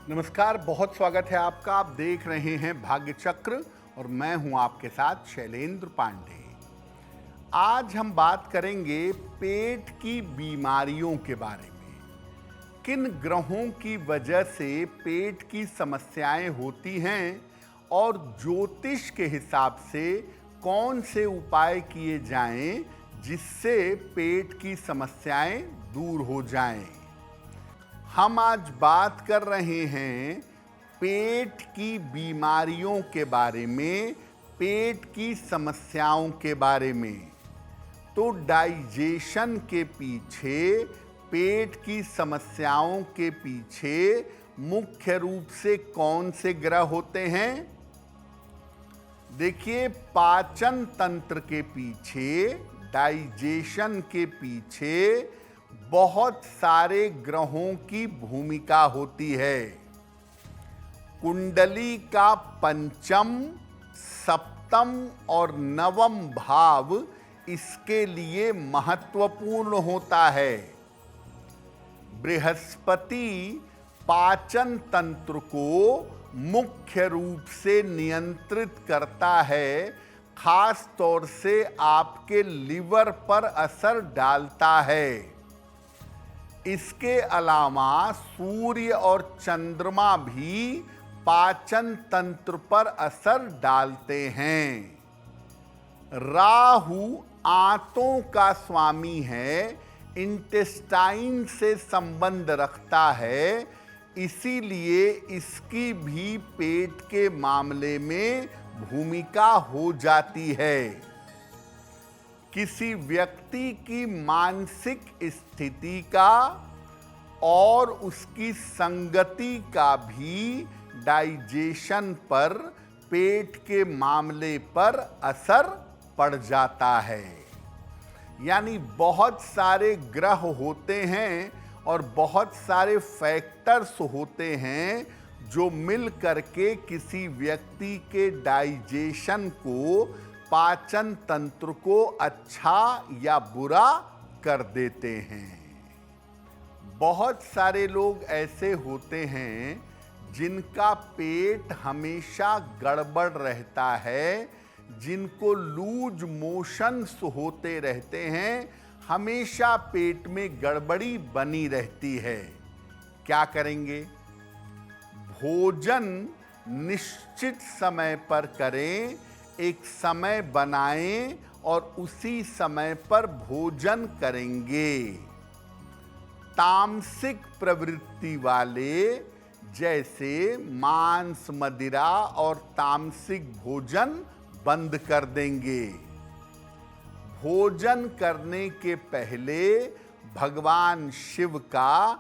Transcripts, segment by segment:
नमस्कार, बहुत स्वागत है आपका। आप देख रहे हैं भाग्य चक्र और मैं हूं आपके साथ शैलेंद्र पांडे। आज हम बात करेंगे पेट की बीमारियों के बारे में। किन ग्रहों की वजह से पेट की समस्याएं होती हैं और ज्योतिष के हिसाब से कौन से उपाय किए जाएं जिससे पेट की समस्याएं दूर हो जाएं। हम आज बात कर रहे हैं पेट की बीमारियों के बारे में, पेट की समस्याओं के बारे में। तो डाइजेशन के पीछे, पेट की समस्याओं के पीछे मुख्य रूप से कौन से ग्रह होते हैं? देखिए, पाचन तंत्र के पीछे, डाइजेशन के पीछे बहुत सारे ग्रहों की भूमिका होती है। कुंडली का पंचम, सप्तम और नवम भाव इसके लिए महत्वपूर्ण होता है। बृहस्पति पाचन तंत्र को मुख्य रूप से नियंत्रित करता है, खास तौर से आपके लिवर पर असर डालता है। इसके अलावा सूर्य और चंद्रमा भी पाचन तंत्र पर असर डालते हैं। राहु आंतों का स्वामी है, इंटेस्टाइन से संबंध रखता है, इसीलिए इसकी भी पेट के मामले में भूमिका हो जाती है। किसी व्यक्ति की मानसिक स्थिति का और उसकी संगति का भी डाइजेशन पर, पेट के मामले पर असर पड़ जाता है। यानी बहुत सारे ग्रह होते हैं और बहुत सारे फैक्टर्स होते हैं जो मिल करके किसी व्यक्ति के डाइजेशन को, पाचन तंत्र को अच्छा या बुरा कर देते हैं। बहुत सारे लोग ऐसे होते हैं जिनका पेट हमेशा गड़बड़ रहता है, जिनको लूज मोशंस होते रहते हैं, हमेशा पेट में गड़बड़ी बनी रहती है। क्या करेंगे? भोजन निश्चित समय पर करें, एक समय बनाएं और उसी समय पर भोजन करेंगे। तामसिक प्रवृत्ति वाले, जैसे मांस, मदिरा और तामसिक भोजन बंद कर देंगे। भोजन करने के पहले भगवान शिव का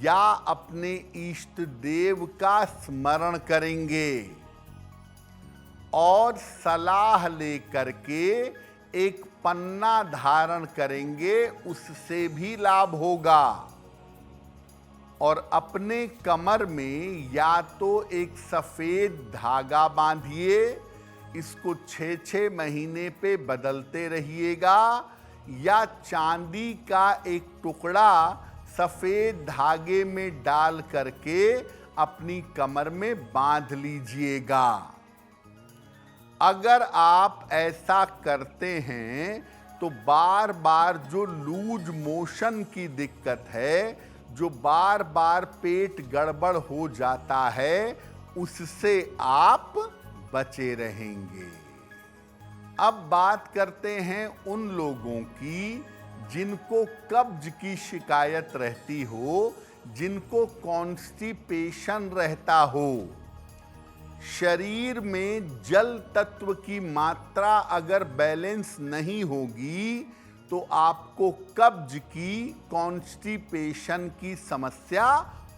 या अपने इष्ट देव का स्मरण करेंगे और सलाह लेकर के एक पन्ना धारण करेंगे, उससे भी लाभ होगा। और अपने कमर में या तो एक सफेद धागा बांधिए, इसको 6-6 महीने पे बदलते रहिएगा, या चांदी का एक टुकड़ा सफेद धागे में डाल करके अपनी कमर में बांध लीजिएगा। अगर आप ऐसा करते हैं तो बार बार जो लूज मोशन की दिक्कत है, जो बार बार पेट गड़बड़ हो जाता है, उससे आप बचे रहेंगे। अब बात करते हैं उन लोगों की जिनको कब्ज की शिकायत रहती हो, जिनको कॉन्स्टिपेशन रहता हो। शरीर में जल तत्व की मात्रा अगर बैलेंस नहीं होगी तो आपको कब्ज की, कॉन्स्टिपेशन की समस्या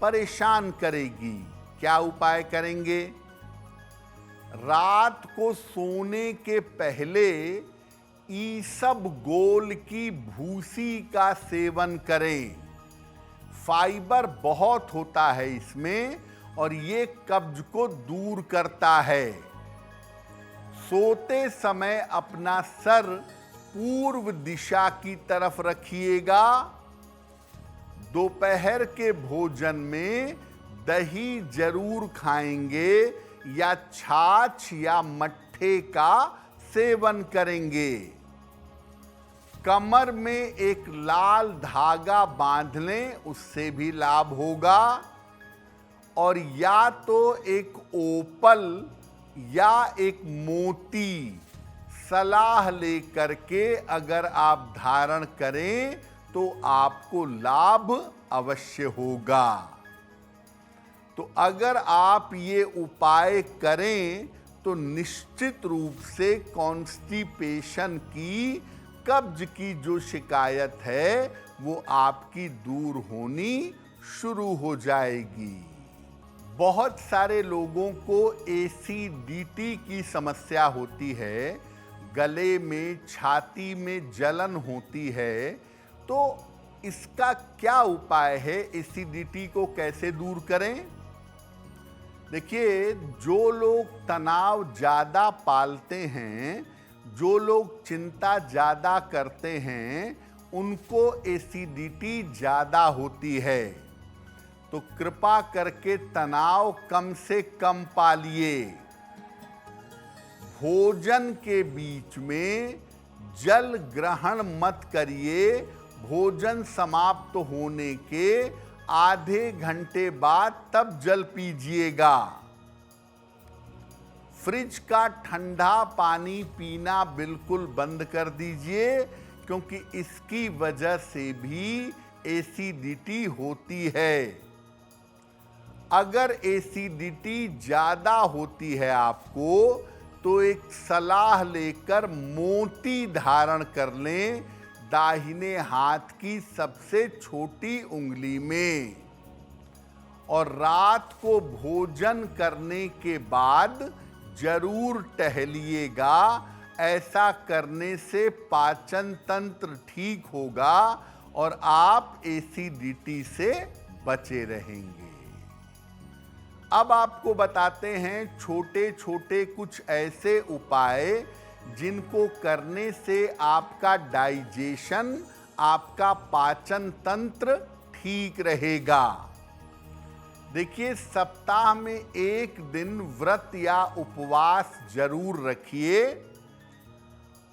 परेशान करेगी। क्या उपाय करेंगे? रात को सोने के पहले ईसबगोल की भूसी का सेवन करें। फाइबर बहुत होता है इसमें और ये कब्ज को दूर करता है। सोते समय अपना सर पूर्व दिशा की तरफ रखिएगा। दोपहर के भोजन में दही जरूर खाएंगे या छाछ या मट्ठे का सेवन करेंगे। कमर में एक लाल धागा बांध लें, उससे भी लाभ होगा। और या तो एक ओपल या एक मोती सलाह लेकर के अगर आप धारण करें तो आपको लाभ अवश्य होगा। तो अगर आप ये उपाय करें तो निश्चित रूप से कॉन्स्टिपेशन की, कब्ज की जो शिकायत है वो आपकी दूर होनी शुरू हो जाएगी। बहुत सारे लोगों को एसिडिटी की समस्या होती है, गले में, छाती में जलन होती है। तो इसका क्या उपाय है, एसिडिटी को कैसे दूर करें? देखिए, जो लोग तनाव ज़्यादा पालते हैं, जो लोग चिंता ज़्यादा करते हैं, उनको एसिडिटी ज़्यादा होती है। तो कृपा करके तनाव कम से कम पालिए। भोजन के बीच में जल ग्रहण मत करिए। भोजन समाप्त होने के आधे घंटे बाद तब जल पीजिएगा। फ्रिज का ठंडा पानी पीना बिल्कुल बंद कर दीजिए, क्योंकि इसकी वजह से भी एसिडिटी होती है। अगर एसिडिटी ज़्यादा होती है आपको, तो एक सलाह लेकर मोती धारण कर लें दाहिने हाथ की सबसे छोटी उंगली में। और रात को भोजन करने के बाद जरूर टहलिएगा। ऐसा करने से पाचन तंत्र ठीक होगा और आप एसिडिटी से बचे रहेंगे। अब आपको बताते हैं छोटे छोटे कुछ ऐसे उपाय जिनको करने से आपका डाइजेशन, आपका पाचन तंत्र ठीक रहेगा। देखिए, सप्ताह में एक दिन व्रत या उपवास जरूर रखिए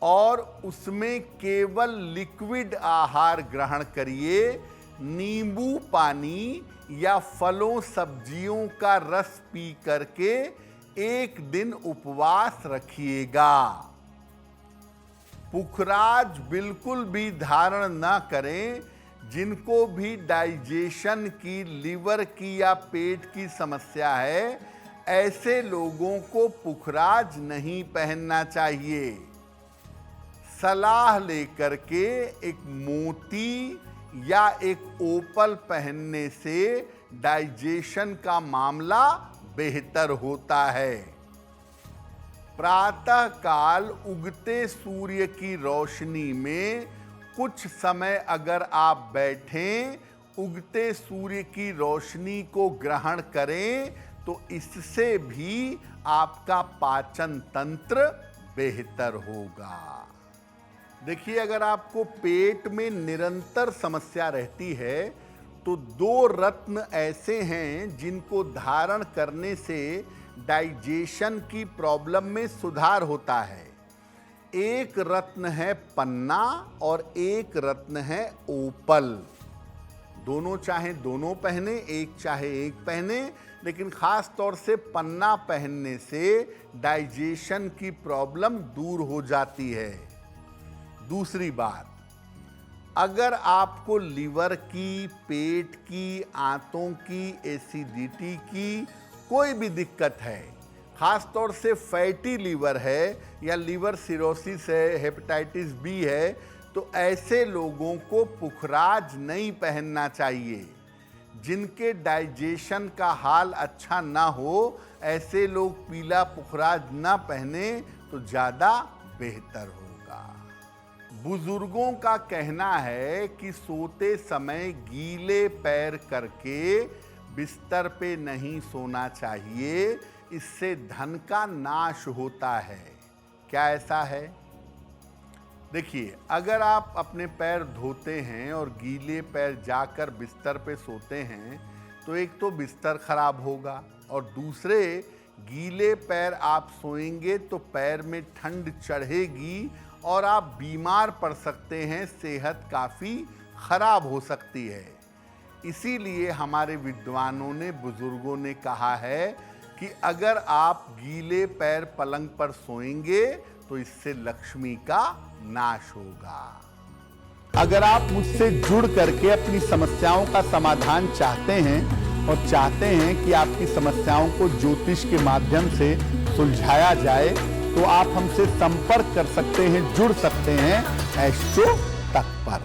और उसमें केवल लिक्विड आहार ग्रहण करिए। नींबू पानी या फलों सब्जियों का रस पी करके एक दिन उपवास रखिएगा। पुखराज बिल्कुल भी धारण न करें। जिनको भी डाइजेशन की, लिवर की या पेट की समस्या है, ऐसे लोगों को पुखराज नहीं पहनना चाहिए। सलाह लेकर के एक मोती या एक ओपल पहनने से डाइजेशन का मामला बेहतर होता है। प्रातः काल उगते सूर्य की रोशनी में कुछ समय अगर आप बैठें, उगते सूर्य की रोशनी को ग्रहण करें, तो इससे भी आपका पाचन तंत्र बेहतर होगा। देखिए, अगर आपको पेट में निरंतर समस्या रहती है, तो 2 रत्न ऐसे हैं जिनको धारण करने से डाइजेशन की प्रॉब्लम में सुधार होता है। एक रत्न है पन्ना और एक रत्न है ओपल। दोनों चाहे दोनों पहने, एक चाहे एक पहने, लेकिन खास तौर से पन्ना पहनने से डाइजेशन की प्रॉब्लम दूर हो जाती है। दूसरी बात, अगर आपको लिवर की, पेट की, आंतों की, एसिडिटी की कोई भी दिक्कत है, खास तौर से फैटी लीवर है या लीवर सिरोसिस है, हेपेटाइटिस बी है, तो ऐसे लोगों को पुखराज नहीं पहनना चाहिए। जिनके डाइजेशन का हाल अच्छा ना हो, ऐसे लोग पीला पुखराज ना पहने तो ज़्यादा बेहतर होगा। बुजुर्गों का कहना है कि सोते समय गीले पैर करके बिस्तर पे नहीं सोना चाहिए, इससे धन का नाश होता है। क्या ऐसा है? देखिए, अगर आप अपने पैर धोते हैं और गीले पैर जाकर बिस्तर पे सोते हैं, तो एक तो बिस्तर खराब होगा और दूसरे गीले पैर आप सोएंगे तो पैर में ठंड चढ़ेगी और आप बीमार पड़ सकते हैं, सेहत काफ़ी खराब हो सकती है। इसीलिए हमारे विद्वानों ने, बुजुर्गों ने कहा है कि अगर आप गीले पैर पलंग पर सोएंगे तो इससे लक्ष्मी का नाश होगा। अगर आप मुझसे जुड़ करके अपनी समस्याओं का समाधान चाहते हैं और चाहते हैं कि आपकी समस्याओं को ज्योतिष के माध्यम से सुलझाया जाए, तो आप हमसे संपर्क कर सकते हैं, जुड़ सकते हैं एस्ट्रो तक पर।